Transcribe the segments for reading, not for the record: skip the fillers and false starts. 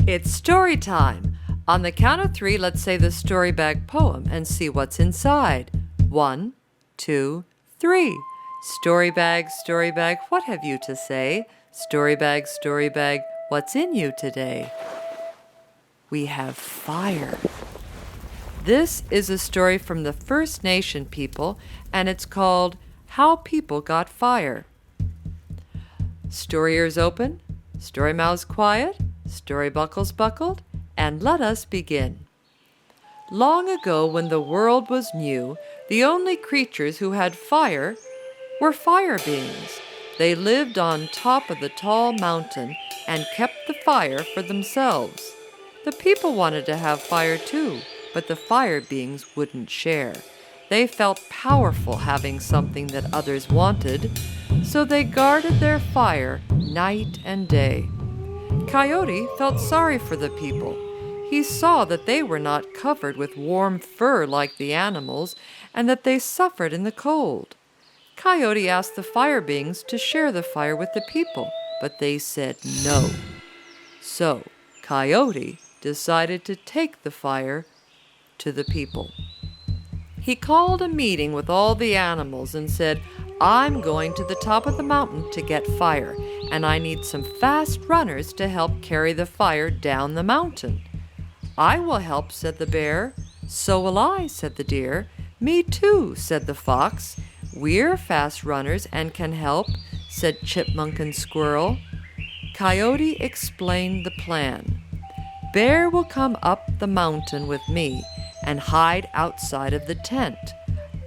It's story time. On the count of 3, let's say the story bag poem and see what's inside. 1, 2, 3. Story bag, what have you to say? Story bag, what's in you today? We have fire. This is a story from the First Nation people, and it's called How People Got Fire. Story ears open, story mouths quiet, story buckles buckled, and let us begin. Long ago, when the world was new, the only creatures who had fire were fire beings. They lived on top of the tall mountain and kept the fire for themselves. The people wanted to have fire too, but the fire beings wouldn't share. They felt powerful having something that others wanted, so they guarded their fire night and day. Coyote felt sorry for the people. He saw that they were not covered with warm fur like the animals and that they suffered in the cold. Coyote asked the fire beings to share the fire with the people, but they said no. So Coyote decided to take the fire to the people. He called a meeting with all the animals and said, "I'm going to the top of the mountain to get fire, and I need some fast runners to help carry the fire down the mountain." "I will help," said the bear. "So will I," said the deer. "Me too," said the fox. "We're fast runners and can help," said Chipmunk and Squirrel. Coyote explained the plan. "Bear will come up the mountain with me and hide outside of the tent.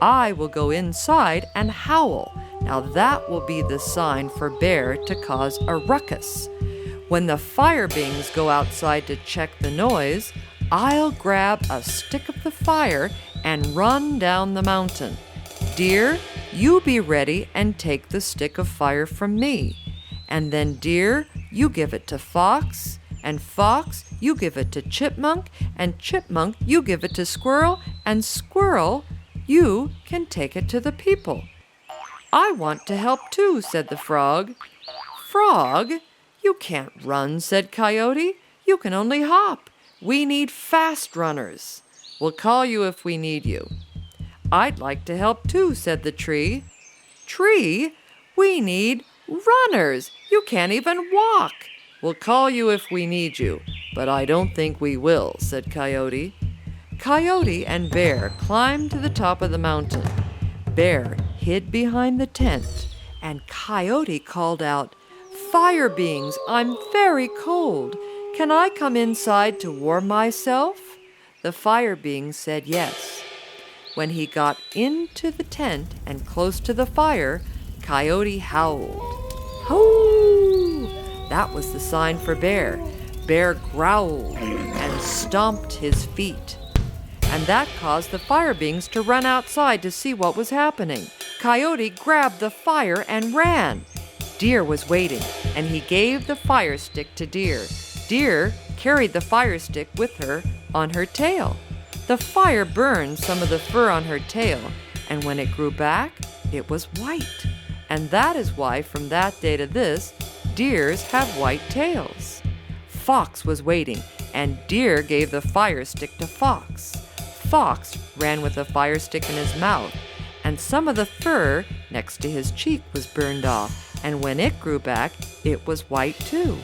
I will go inside and howl. Now that will be the sign for Bear to cause a ruckus. When the fire beings go outside to check the noise, I'll grab a stick of the fire and run down the mountain. Deer, you be ready and take the stick of fire from me. And then Deer, you give it to Fox, and Fox, you give it to Chipmunk, and Chipmunk, you give it to Squirrel, and Squirrel, you can take it to the people." "I want to help too," said the frog. "Frog, you can't run," said Coyote. "You can only hop. We need fast runners. We'll call you if we need you." "I'd like to help too," said the tree. "Tree, we need runners. You can't even walk. We'll call you if we need you, but I don't think we will," said Coyote. Coyote and Bear climbed to the top of the mountain. Bear hid behind the tent, and Coyote called out, "Fire beings, I'm very cold. Can I come inside to warm myself?" The fire beings said yes. When he got into the tent and close to the fire, Coyote howled. "Hoo!" That was the sign for Bear. Bear growled and stomped his feet. And that caused the fire beings to run outside to see what was happening. Coyote grabbed the fire and ran. Deer was waiting, and he gave the fire stick to Deer. Deer carried the fire stick with her on her tail. The fire burned some of the fur on her tail, and when it grew back, it was white. And that is why, from that day to this, deers have white tails. Fox was waiting, and Deer gave the fire stick to Fox. Fox ran with the fire stick in his mouth, and some of the fur next to his cheek was burned off, and when it grew back, it was white too.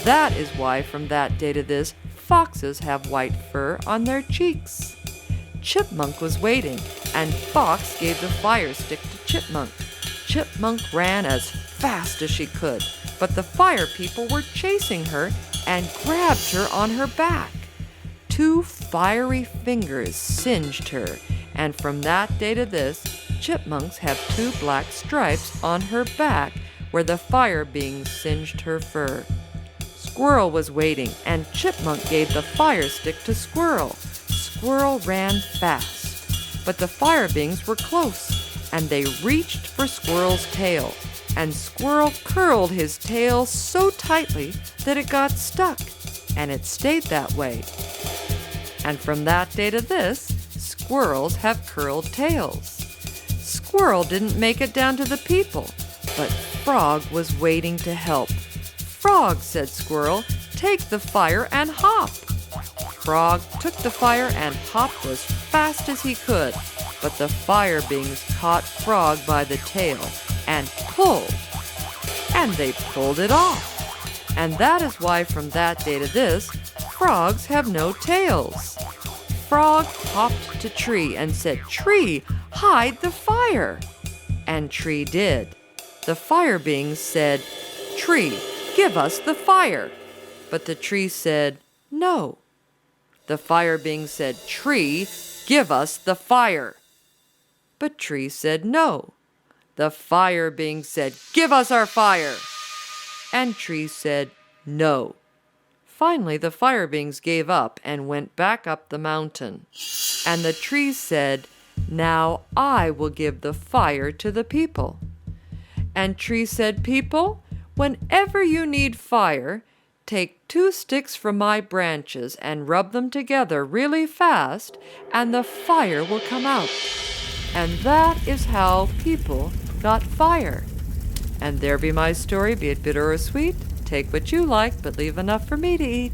That is why, from that day to this, foxes have white fur on their cheeks. Chipmunk was waiting, and Fox gave the fire stick to Chipmunk. Chipmunk ran as fast as she could, but the fire people were chasing her and grabbed her on her back. 2 fiery fingers singed her, and from that day to this, Chipmunks have 2 black stripes on her back where the fire beings singed her fur. Squirrel was waiting, and Chipmunk gave the fire stick to Squirrel. Squirrel ran fast, but the fire beings were close, and they reached for Squirrel's tail, and Squirrel curled his tail so tightly that it got stuck, and it stayed that way. And from that day to this, squirrels have curled tails. Squirrel didn't make it down to the people, but Frog was waiting to help. "Frog," said Squirrel, take the fire and hop." Frog took the fire and hopped as fast as he could, but the fire beings caught Frog by the tail and pulled, and they pulled it off. And that is why from that day to this, frogs have no tails. Frog hopped to Tree and said, "Tree, hide the fire." And Tree did. The fire beings said, "Tree, give us the fire." But the tree said, "No." The fire beings said, "Tree, give us the fire." But Tree said, "No." The fire beings said, "Give us our fire." And Tree said, "No." Finally, the fire beings gave up and went back up the mountain. And the tree said, "Now I will give the fire to the people." And Tree said, "People, whenever you need fire, take 2 sticks from my branches and rub them together really fast, and the fire will come out." And that is how people got fire. And there be my story, be it bitter or sweet. Take what you like, but leave enough for me to eat.